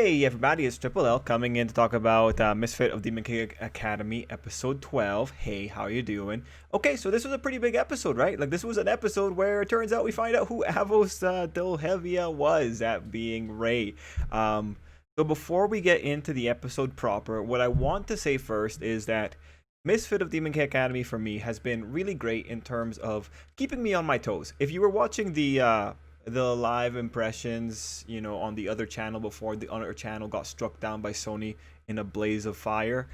Hey everybody, it's Tripl-L coming in to talk about Misfit of Demon King Academy episode 12. Hey, how you doing? Okay, so this was a pretty big episode, right? Like this was an episode where it turns out we find out who Avos Delhevia was at being Ray. So before we get into the episode proper, what I want to say first is that Misfit of Demon King Academy for me has been really great in terms of keeping me on my toes. If you were watching the live impressions, on the other channel before the other channel got struck down by Sony in a blaze of fire.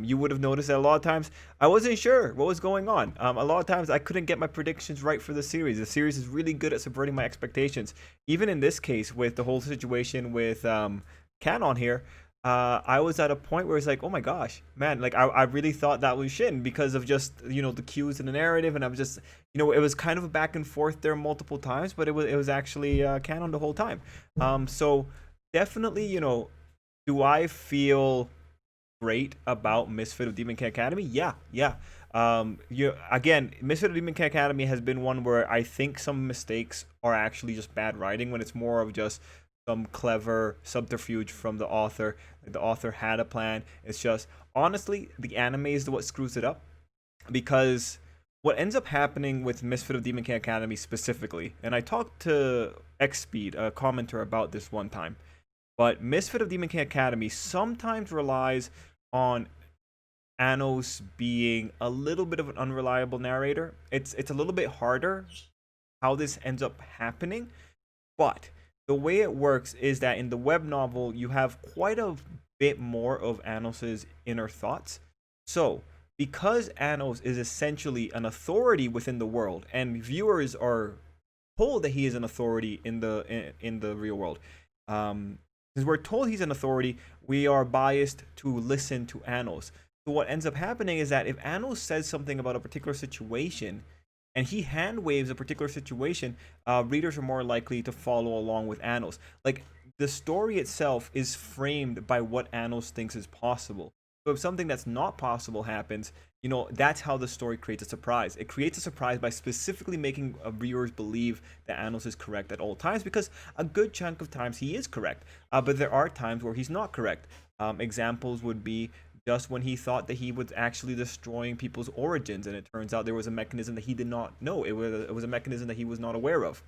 You would have noticed that a lot of times I wasn't sure what was going on. A lot of times I couldn't get my predictions right for the series. The series is really good at subverting my expectations. Even in this case, with the whole situation with Canon here, I was at a point where it's like, oh my gosh, man, like I really thought that was Shin because of just, the cues in the narrative. And I was just, it was kind of a back and forth there multiple times, but it was actually canon the whole time. So definitely, do I feel great about Misfit of Demon King Academy? Yeah. Again, Misfit of Demon King Academy has been one where I think some mistakes are actually just bad writing when it's more of just some clever subterfuge from the author. The author had a plan. It's just honestly the anime is what screws it up, because what ends up happening with Misfit of Demon King Academy specifically, and I talked to Xspeed, a commenter, about this one time, but Misfit of Demon King Academy sometimes relies on Anos being a little bit of an unreliable narrator. It's a little bit harder how this ends up happening, but the way it works is that in the web novel you have quite a bit more of Anos's inner thoughts. So because Anos is essentially an authority within the world, and viewers are told that he is an authority in the real world, since we're told he's an authority, we are biased to listen to Anos. So what ends up happening is that if Anos says something about a particular situation and he hand waves a particular situation, readers are more likely to follow along with Anos. Like, the story itself is framed by what Anos thinks is possible. So if something that's not possible happens, that's how the story creates a surprise. It creates a surprise by specifically making viewers believe that Anos is correct at all times, because a good chunk of times he is correct. But there are times where he's not correct. Examples would be just when he thought that he was actually destroying people's origins, and it turns out there was a mechanism that he did not know. It was a mechanism that he was not aware of.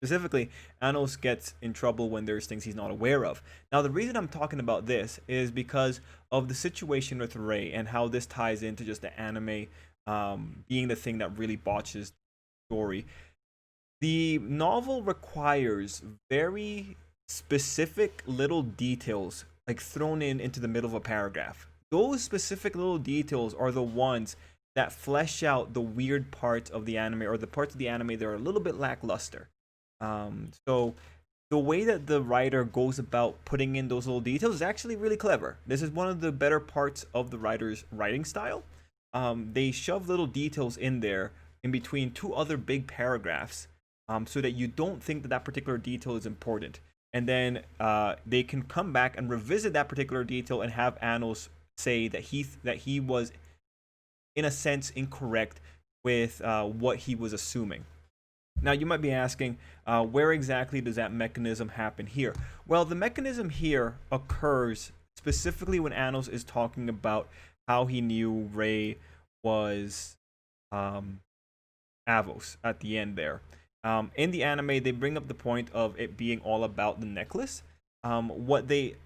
Specifically, Anos gets in trouble when there's things he's not aware of. Now, the reason I'm talking about this is because of the situation with Ray and how this ties into just the anime being the thing that really botches the story. The novel requires very specific little details, like thrown into the middle of a paragraph. Those specific little details are the ones that flesh out the weird parts of the anime, or the parts of the anime that are a little bit lackluster. So the way that the writer goes about putting in those little details is actually really clever. This is one of the better parts of the writer's writing style. They shove little details in there in between two other big paragraphs, so that you don't think that that particular detail is important. And then they can come back and revisit that particular detail and have Anos say that he was, in a sense, incorrect with what he was assuming. Now, you might be asking, where exactly does that mechanism happen here? Well, the mechanism here occurs specifically when Anos is talking about how he knew Ray was Avos at the end there. In the anime, they bring up the point of it being all about the necklace. What they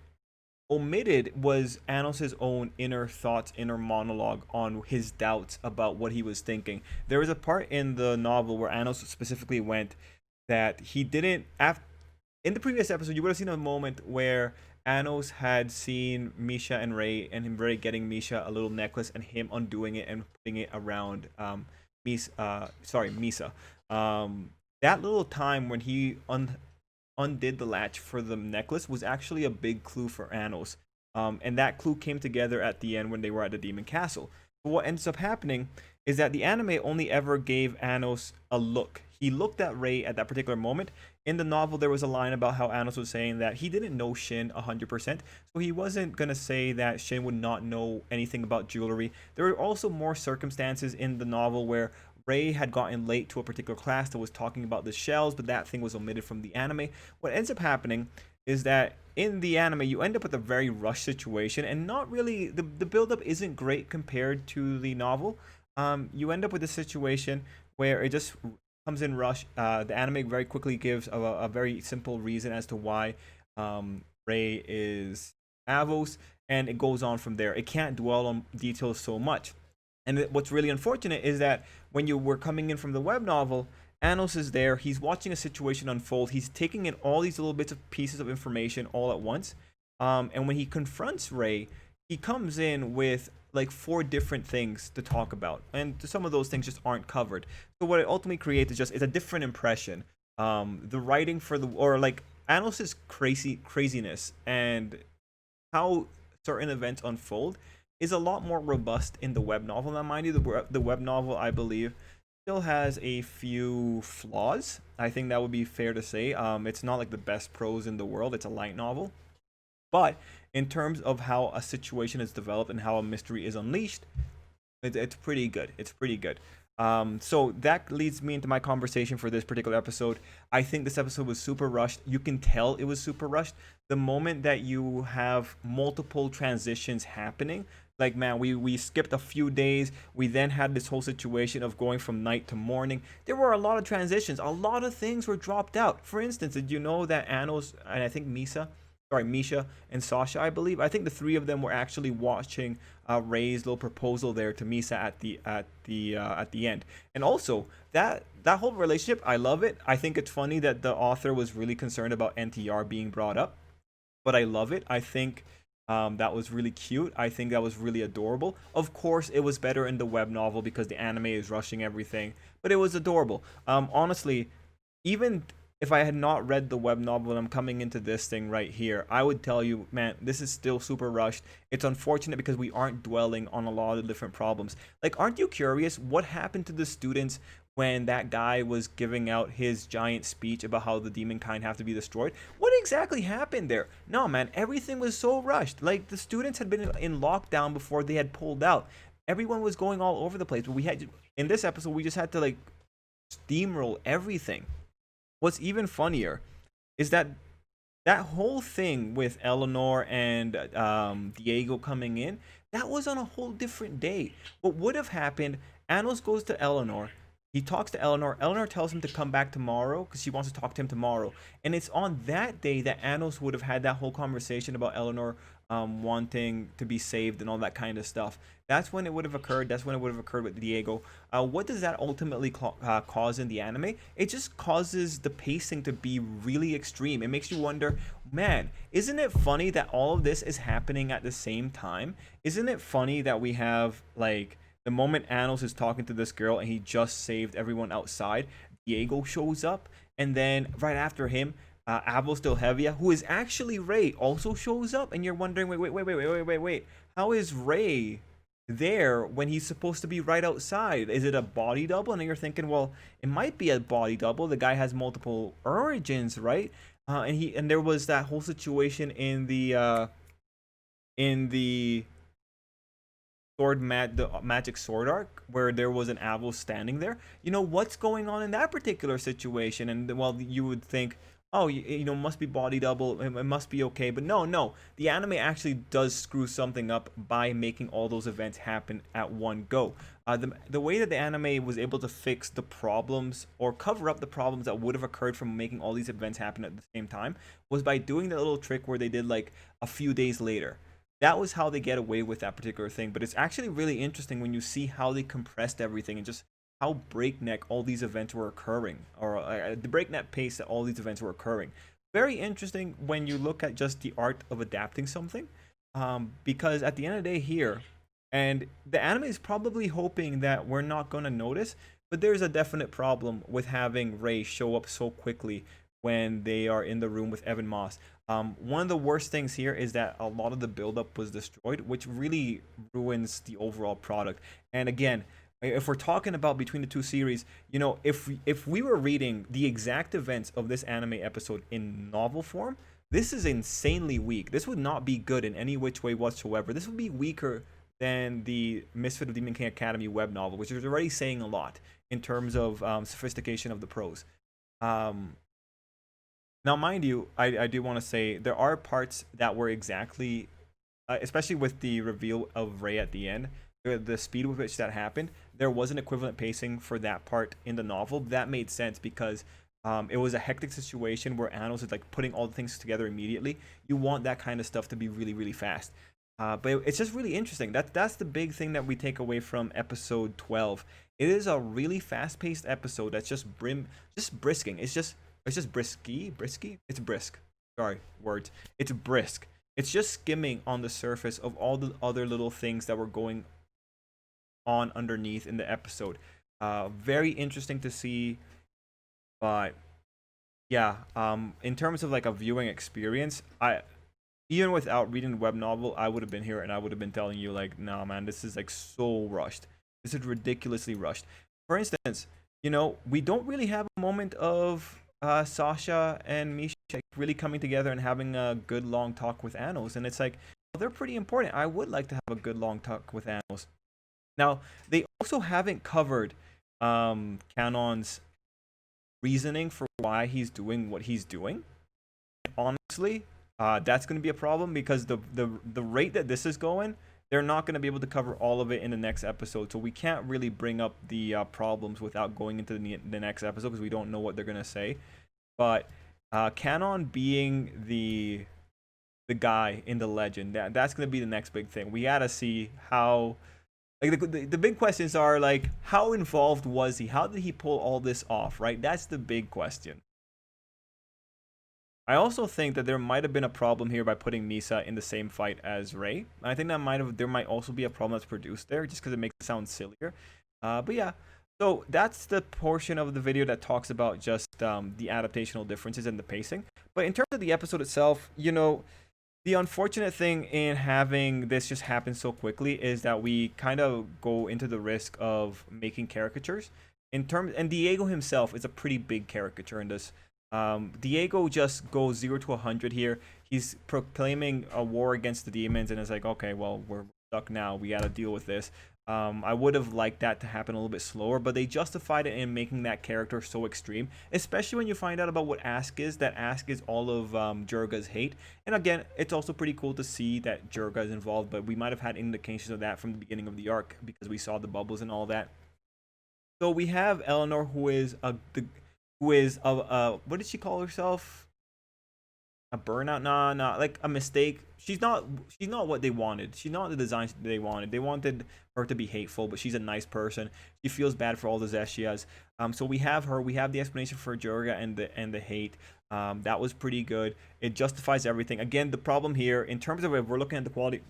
omitted was Anos's own inner thoughts, inner monologue on his doubts about what he was thinking. There was a part in the novel where Anos specifically went that he didn't. In the previous episode, you would have seen a moment where Anos had seen Misha and Ray, and him Ray getting Misha a little necklace, and him undoing it and putting it around Misa. That little time when he undid the latch for the necklace was actually a big clue for Anos. And that clue came together at the end when they were at the Demon Castle. But what ends up happening is that the anime only ever gave Anos a look. He looked at Ray at that particular moment. In the novel, there was a line about how Anos was saying that he didn't know Shin 100%, so he wasn't going to say that Shin would not know anything about jewelry. There were also more circumstances in the novel where Ray had gotten late to a particular class that was talking about the shells, but that thing was omitted from the anime. What ends up happening is that in the anime, you end up with a very rushed situation, and not really the build-up isn't great compared to the novel. You end up with a situation where it just comes in rush. The anime very quickly gives a very simple reason as to why Ray is Avos, and it goes on from there. It can't dwell on details so much. And what's really unfortunate is that when you were coming in from the web novel, Anos is there. He's watching a situation unfold. He's taking in all these little bits of pieces of information all at once. And when he confronts Ray, he comes in with like four different things to talk about, and some of those things just aren't covered. So what it ultimately creates is just it's a different impression. The writing for the or like Anos's craziness and how certain events unfold is a lot more robust in the web novel. Now, mind you, the web novel, I believe, still has a few flaws. I think that would be fair to say. It's not like the best prose in the world. It's a light novel, but in terms of how a situation is developed and how a mystery is unleashed, it's pretty good. It's pretty good. So that leads me into my conversation for this particular episode. I think this episode was super rushed. You can tell it was super rushed. The moment that you have multiple transitions happening, like man, we skipped a few days. We then had this whole situation of going from night to morning. There were a lot of transitions. A lot of things were dropped out. For instance, did you know that Anos and I think Misha and Sasha, I believe. I think the three of them were actually watching Ray's little proposal there to Misa at the end. And also that whole relationship, I love it. I think it's funny that the author was really concerned about NTR being brought up, but I love it. I think that was really cute. I think that was really adorable. Of course, it was better in the web novel because the anime is rushing everything, but it was adorable. Honestly, even if I had not read the web novel and I'm coming into this thing right here, I would tell you, man, this is still super rushed. It's unfortunate because we aren't dwelling on a lot of different problems. Like, aren't you curious what happened to the students when that guy was giving out his giant speech about how the demon kind have to be destroyed? What exactly happened there? No, man, everything was so rushed. Like, the students had been in lockdown before they had pulled out. Everyone was going all over the place, but we had in this episode we just had to like steamroll everything. What's even funnier is that that whole thing with Eleanor and Diego coming in, that was on a whole different day. What would have happened, Anos goes to Eleanor. He talks to Eleanor. Eleanor tells him to come back tomorrow because she wants to talk to him tomorrow. And it's on that day that Anos would have had that whole conversation about Eleanor wanting to be saved and all that kind of stuff. That's when it would have occurred. That's when it would have occurred with Diego. What does that ultimately cause in the anime? It just causes the pacing to be really extreme. It makes you wonder, man, isn't it funny that all of this is happening at the same time? Isn't it funny that we have like the moment Anos is talking to this girl and he just saved everyone outside, Diego shows up, and then right after him, Avos Del Hevia, who is actually Ray, also shows up, and you're wondering, wait. How is Ray there when he's supposed to be right outside? Is it a body double? And you're thinking, well, it might be a body double. The guy has multiple origins, right? And there was that whole situation in the the magic sword arc where there was an Avos standing there. You know what's going on in that particular situation? And well, you would think, oh, you know, must be body double. It must be okay. But no. The anime actually does screw something up by making all those events happen at one go. The way that the anime was able to fix the problems or cover up the problems that would have occurred from making all these events happen at the same time was by doing that little trick where they did like a few days later. That was how they get away with that particular thing. But it's actually really interesting when you see how they compressed everything and just how breakneck all these events were occurring, or the breakneck pace that all these events were occurring. Very interesting when you look at just the art of adapting something, because at the end of the day here, and the anime is probably hoping that we're not going to notice, but there's a definite problem with having Ray show up so quickly when they are in the room with Evan Moss. One of the worst things here is that a lot of the buildup was destroyed, which really ruins the overall product. And again, if we're talking about between the two series, you know, if we were reading the exact events of this anime episode in novel form, this is insanely weak. This would not be good in any which way whatsoever. This would be weaker than the Misfit of Demon King Academy web novel, which is already saying a lot in terms of sophistication of the prose. Um, Now, mind you, I do want to say there are parts that were exactly, especially with the reveal of Rey at the end, the speed with which that happened, there was an equivalent pacing for that part in the novel. That made sense because it was a hectic situation where Anos is like putting all the things together immediately. You want that kind of stuff to be really, really fast. But it's just really interesting. That's the big thing that we take away from episode 12. It is a really fast-paced episode that's just brisking. It's just brisky. It's brisk. Sorry, words. It's brisk. It's just skimming on the surface of all the other little things that were going on underneath in the episode. Very interesting to see, but yeah, in terms of like a viewing experience, I even without reading the web novel, I would have been here and I would have been telling you like, nah, man, this is like so rushed. This is ridiculously rushed. For instance, we don't really have a moment of Sasha and Misha really coming together and having a good long talk with Anos, and it's like, well, they're pretty important. I would like to have a good long talk with Anos. Now, they also haven't covered Canon's reasoning for why he's doing what he's doing. Honestly, that's going to be a problem because the rate that this is going, they're not going to be able to cover all of it in the next episode. So we can't really bring up the problems without going into the next episode because we don't know what they're going to say. But Canon being the guy in the legend, that's going to be the next big thing. We got to see how. Like the big questions are like, how involved was he? How did he pull all this off? Right? That's the big question. I also think that there might have been a problem here by putting Misa in the same fight as Rey. I think there might also be a problem that's produced there just because it makes it sound sillier. But yeah, so that's the portion of the video that talks about just the adaptational differences and the pacing. But in terms of the episode itself, the unfortunate thing in having this just happen so quickly is that we kind of go into the risk of making caricatures. And Diego himself is a pretty big caricature in this. Diego just goes 0 to 100 here. He's proclaiming a war against the demons, and it's like, okay, well, we're stuck now. We got to deal with this. I would have liked that to happen a little bit slower, but they justified it in making that character so extreme, especially when you find out about what Ask is. That Ask is all of Jurga's hate. And again, it's also pretty cool to see that Jurga is involved, but we might have had indications of that from the beginning of the arc because we saw the bubbles and all that. So we have Eleanor, who is what did she call herself? A burnout? Nah, like a mistake. She's not what they wanted. She's not the design they wanted. They wanted her to be hateful, but she's a nice person. She feels bad for all the Zeshias. So we have her. We have the explanation for Jurga and the hate. That was pretty good. It justifies everything. Again, the problem here, in terms of if we're looking at the quality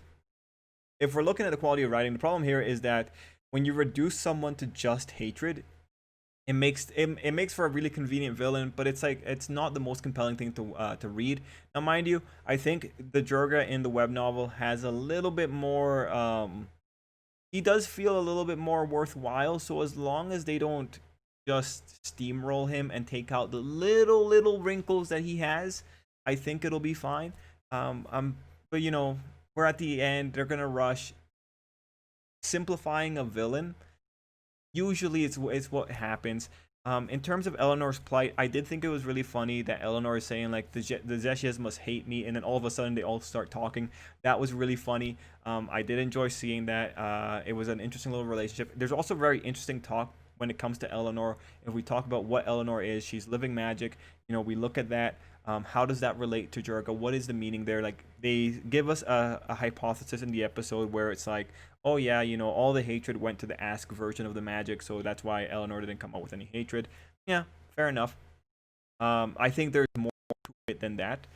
of writing, the problem here is that when you reduce someone to just hatred, it makes for a really convenient villain, but it's like it's not the most compelling thing to read. Now, mind you, I think the Jurga in the web novel has a little bit more. He does feel a little bit more worthwhile. So as long as they don't just steamroll him and take out the little wrinkles that he has, I think it'll be fine. But we're at the end. They're gonna rush simplifying a villain. Usually it's what happens. In terms of Eleanor's plight, I did think it was really funny that Eleanor is saying like the Zeshias must hate me, and then all of a sudden they all start talking. That was really funny. I did enjoy seeing that. It was an interesting little relationship. There's also very interesting talk when it comes to Eleanor. If we talk about what Eleanor is, she's living magic. We look at that. How does that relate to Jurga? What is the meaning there? Like they give us a hypothesis in the episode where it's like, oh yeah, all the hatred went to the Ask version of the magic, so that's why Eleanor didn't come up with any hatred. Yeah, fair enough. I think there's more to it than that.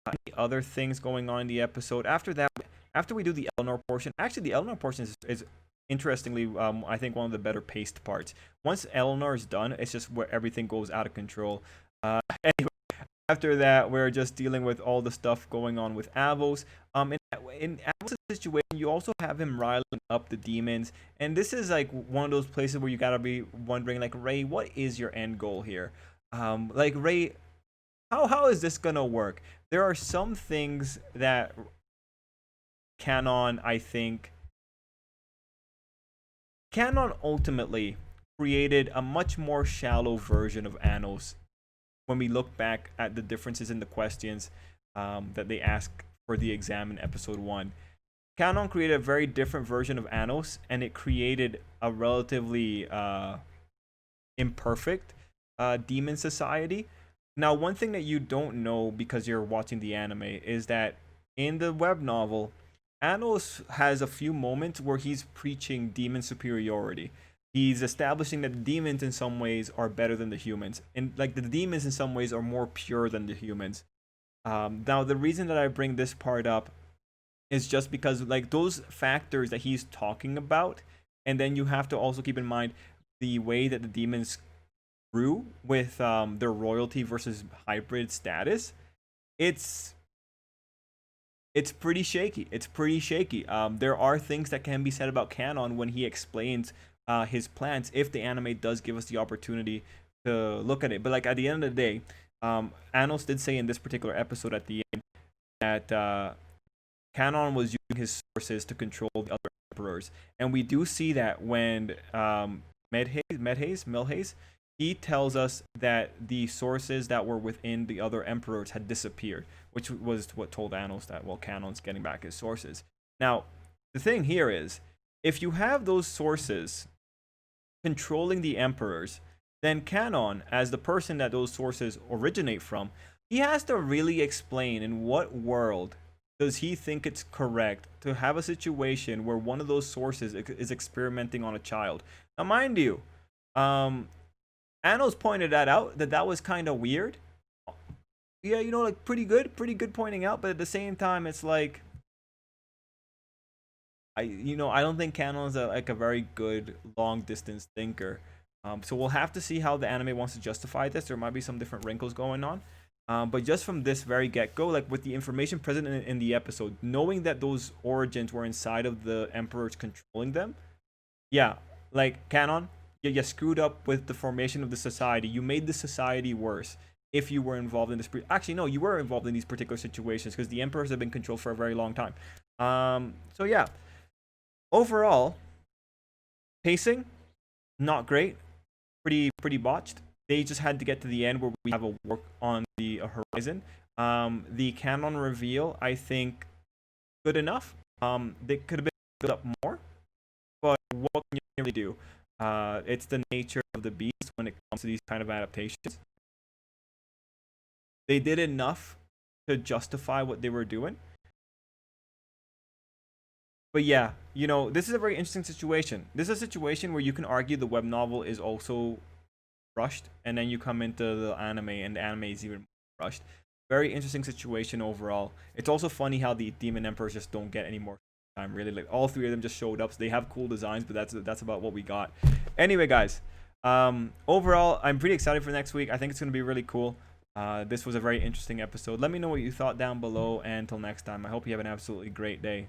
Any other things going on in the episode after that? After we do the Eleanor portion, actually the Eleanor portion is interestingly, I think one of the better paced parts. Once Eleanor is done, it's just where everything goes out of control. Anyway, after that, we're just dealing with all the stuff going on with Avos. In Avos' situation, you also have him riling up the demons, and this is like one of those places where you gotta be wondering, like, Rey, what is your end goal here? Like Rey, how is this gonna work? There are some things that Canon ultimately created a much more shallow version of Anos when we look back at the differences in the questions that they ask for the exam in episode 1. Canon created a very different version of Anos, and it created a relatively imperfect demon society. Now, one thing that you don't know because you're watching the anime is that in the web novel, Anos has a few moments where he's preaching demon superiority. He's establishing that the demons in some ways are better than the humans, and like the demons in some ways are more pure than the humans. Now, the reason that I bring this part up is just because like those factors that he's talking about, and then you have to also keep in mind the way that the demons grew with their royalty versus hybrid status. It's pretty shaky. It's pretty shaky. There are things that can be said about Canon when he explains his plans, if the anime does give us the opportunity to look at it. But like at the end of the day, Anos did say in this particular episode at the end that Canon was using his sources to control the other emperors, and we do see that when Melhaze, he tells us that the sources that were within the other emperors had disappeared, which was what told Anos that, well, Canon's getting back his sources. Now, the thing here is, if you have those sources controlling the emperors, then Canon, as the person that those sources originate from, he has to really explain in what world does he think it's correct to have a situation where one of those sources is experimenting on a child. Now, mind you, Anos pointed that out, that was kind of weird. Yeah, you know, like pretty good pointing out, but at the same time, it's like, I don't think Canon's a very good long distance thinker. So we'll have to see how the anime wants to justify this. There might be some different wrinkles going on. But just from this very get-go, like with the information present in the episode, knowing that those origins were inside of the emperors controlling them, yeah, like Canon, you screwed up with the formation of the society. You made the society worse if you were involved in this. Actually, no, you were involved in these particular situations because the emperors have been controlled for a very long time. So yeah, overall, pacing, not great, pretty botched. They just had to get to the end where we have a work on the horizon. The Canon reveal, I think, good enough. They could have been built up more, but what can you really do? It's the nature of the beast when it comes to these kind of adaptations. They did enough to justify what they were doing. But yeah, this is a very interesting situation. This is a situation where you can argue the web novel is also rushed, and then you come into the anime, and the anime is even more rushed. Very interesting situation overall. It's also funny how the demon emperors just don't get any more time, really. Like all three of them just showed up, so they have cool designs, but that's about what we got. Anyway, guys, overall, I'm pretty excited for next week. I think it's going to be really cool. This was a very interesting episode. Let me know what you thought down below, and until next time, I hope you have an absolutely great day.